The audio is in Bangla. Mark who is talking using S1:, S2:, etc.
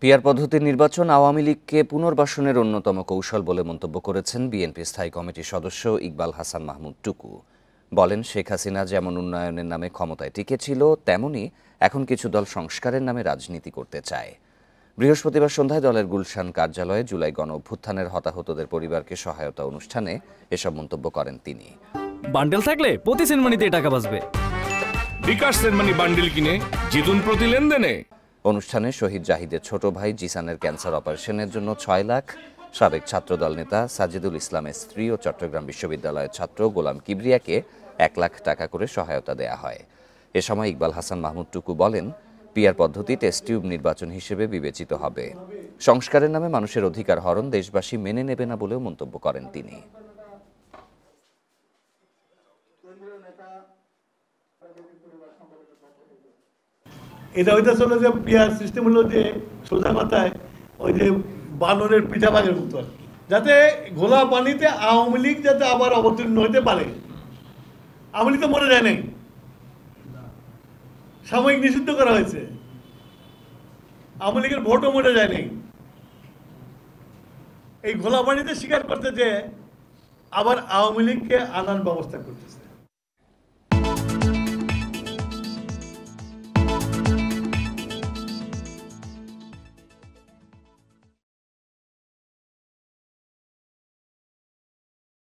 S1: পিআর পদ্ধতির নির্বাচন আওয়ামী লীগকে পুনর্বাসনের অন্যতম কৌশল বলে মন্তব্য করেছেন বিএনপি স্থায়ী কমিটির সদস্য ইকবাল হাসান মাহমুদ টুকু। বলেন, শেখ হাসিনা যেমন উন্নয়নের নামে ক্ষমতায় টিকেছিল, তেমনি এখন কিছু দল সংস্কারের নামে রাজনীতি করতে চায়। বৃহস্পতিবার সন্ধ্যায় দলের গুলশান কার্যালয়ে জুলাই গণ অভ্যুত্থানের হতাহতদের পরিবারকে সহায়তা অনুষ্ঠানে এসব মন্তব্য করেন তিনি।
S2: বান্ডেল থাকলে প্রতি সেনমানিতে টাকা বাঁচবে।
S3: বিকাশ সেনমানি বান্ডেল কিনে জিতুন প্রতি লেনদেনে।
S1: অনুষ্ঠানে শহীদ জাহিদের ছোট ভাই জিসানের ক্যান্সার অপারেশনের জন্য ৬ লাখ, সাবেক ছাত্রদল নেতা সাজিদুল ইসলামের স্ত্রী ও চট্টগ্রাম বিশ্ববিদ্যালয়ের ছাত্র গোলাম কিবরিয়াকে ১ লাখ টাকা করে সহায়তা দেয়া হয়। এ সময় ইকবাল হাসান মাহমুদ টুকু বলেন, পিআর পদ্ধতি টেস্ট টিউব নির্বাচন হিসেবে বিবেচিত হবে। সংস্কারের নামে মানুষের অধিকার হরণ দেশবাসী মেনে নেবে না বলেও মন্তব্য করেন তিনি।
S4: এটা হইতেছে যে পিআর সিস্টেম হলো যে সোজা মাথায় ওই যে বানরের পিঠাভাগের মতো, যাতে ঘোলা পানিতে আওয়ামী লীগ যাতে আবার অবতীর্ণ হইতে পারে। আওয়ামী লীগ তো মরে যায় নাই, সাময়িক নিষিদ্ধ করা হয়েছে। আওয়ামী লীগের ভোটও মরে যায় নাই। এই ঘোলা পানিতে স্বীকার করতে যে আবার আওয়ামী লীগকে আনার ব্যবস্থা করতেছে।